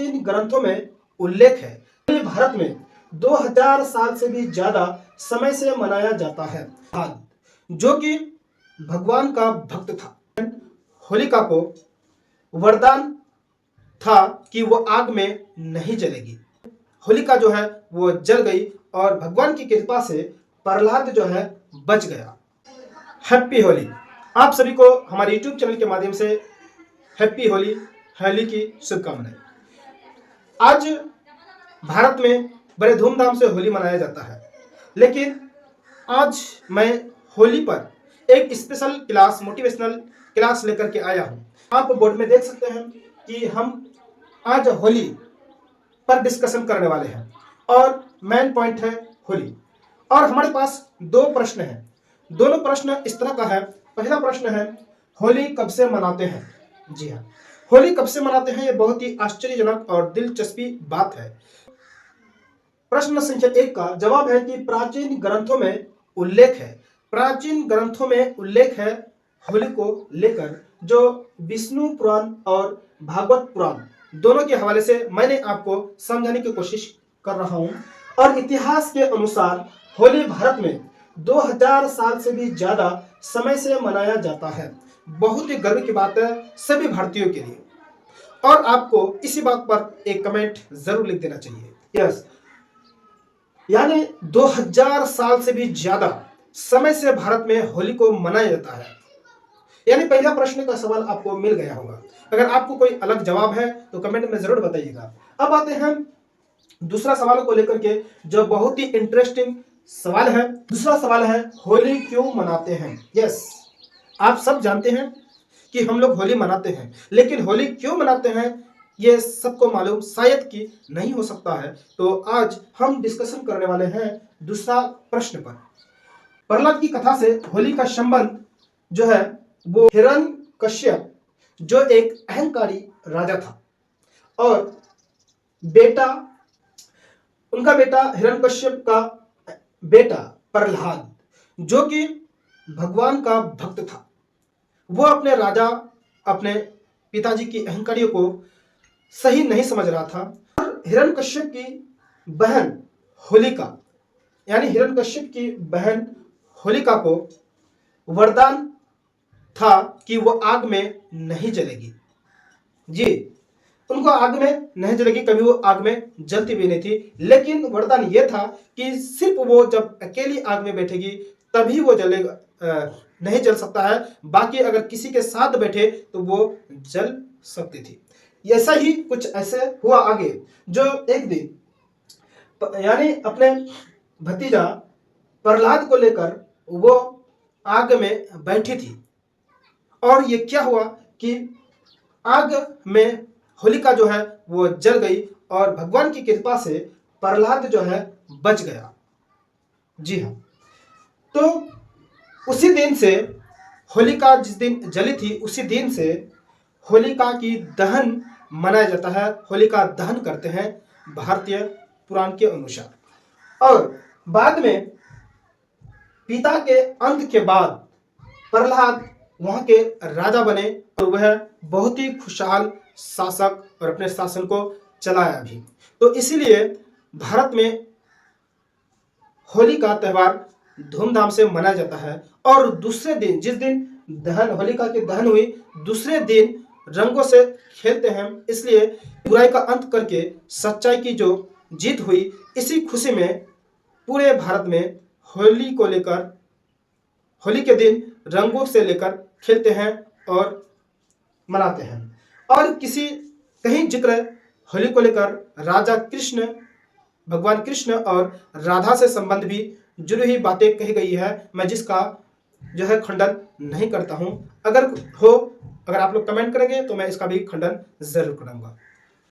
प्राचीन ग्रंथों में उल्लेख है। होली भारत में 2000 साल से भी ज्यादा समय से मनाया जाता है, जो कि भगवान का भक्त था। होलिका को वरदान था कि वो आग में नहीं जलेगी। होलिका जो है वो जल गई और भगवान की कृपा से प्रहलाद जो है बच गया। हैप्पी होली। आप सभी को हमारे YouTube चैनल के माध्यम से हैप्पी होली होली की शुभकामनाएं। आज भारत में बड़े धूमधाम से होली मनाया जाता है, लेकिन आज मैं होली पर एक स्पेशल क्लास, मोटिवेशनल क्लास लेकर के आया हूं। आप बोर्ड में देख सकते हैं कि हम आज होली पर डिस्कशन करने वाले हैं और मेन पॉइंट है होली। और हमारे पास दो प्रश्न हैं। दोनों प्रश्न इस तरह का है। पहला प्रश्न है, होली कब से मनाते हैं? जी हाँ, होली कब से मनाते हैं, ये बहुत ही आश्चर्यजनक और दिलचस्पी बात है। प्रश्न संख्या 1 का जवाब है कि प्राचीन ग्रंथों में उल्लेख है। प्राचीन ग्रंथों में उल्लेख है होली को लेकर, जो विष्णु पुराण और भागवत पुराण दोनों के हवाले से मैंने आपको समझाने की कोशिश कर रहा हूं। और इतिहास के अनुसार होली भारत में 2000 साल से भी ज्यादा समय से मनाया जाता है। बहुत ही गर्व की बात है सभी भारतीयों के लिए। और आपको इसी बात पर एक कमेंट जरूर लिख देना चाहिए। यस, यानी 2000 साल से भी ज्यादा समय से भारत में होली को मनाया जाता है। यानी पहला प्रश्न का सवाल आपको मिल गया होगा। अगर आपको कोई अलग जवाब है तो कमेंट में जरूर बताइएगा। अब आते हैं दूसरा सवाल को लेकर के, जो बहुत ही इंटरेस्टिंग सवाल है। दूसरा सवाल है, होली क्यों मनाते हैं? यस, आप सब जानते हैं कि हम लोग होली मनाते हैं, लेकिन होली क्यों मनाते हैं ये सबको मालूम शायद कि नहीं हो सकता है। तो आज हम डिस्कशन करने वाले हैं दूसरा प्रश्न पर। प्रहलाद की कथा से होली का संबंध जो है वो हिरण्यकश्यप, जो एक अहंकारी राजा था, और उनका बेटा हिरण्यकश्यप का बेटा प्रहलाद, जो कि भगवान का भक्त था, वो अपने राजा, अपने पिताजी की अहंकारियों को सही नहीं समझ रहा था। और हिरण्यकश्यप की बहन होलिका, यानी हिरण्यकश्यप की बहन होलिका को वरदान था कि वो आग में नहीं जलेगी। जी, उनको आग में नहीं जलेगी, कभी वो आग में जलती भी नहीं थी। लेकिन वरदान ये था कि सिर्फ वो जब अकेली आग में बैठेगी तभी वो जलेगा, नहीं जल सकता है। बाकी अगर किसी के साथ बैठे तो वो जल सकती थी। ऐसा ही कुछ ऐसे हुआ आगे, जो एक दिन यानी अपने भतीजा प्रहलाद को लेकर वो आग में बैठी थी। और ये क्या हुआ कि आग में होलिका जो है वो जल गई और भगवान की कृपा से प्रहलाद जो है बच गया। जी हाँ, तो उसी दिन से होलिका जिस दिन जली थी, उसी दिन से होलिका की दहन मनाया जाता है। होलिका दहन करते हैं भारतीय पुराण के अनुसार। और बाद में पिता के अंत के बाद प्रहलाद वहां के राजा बने और वह बहुत ही खुशहाल शासक और अपने शासन को चलाया भी। तो इसीलिए भारत में होली का त्यौहार धूमधाम से मनाया जाता है। और दूसरे दिन, जिस दिन होलिका की दहन हुई, दूसरे दिन रंगों से खेलते हैं। इसलिए बुराई का अंत करके सच्चाई की जो जीत हुई, इसी खुशी में पूरे भारत में होली को लेकर, होली के दिन रंगों से लेकर खेलते हैं और मनाते हैं। और कहीं जिक्र होली को लेकर राजा कृष्ण, भगवान कृष्ण और राधा से संबंध भी जुड़ी हुई बातें कही गई है, मैं जिसका जो है खंडन नहीं करता हूं। अगर आप लोग कमेंट करेंगे तो मैं इसका भी खंडन जरूर करूंगा।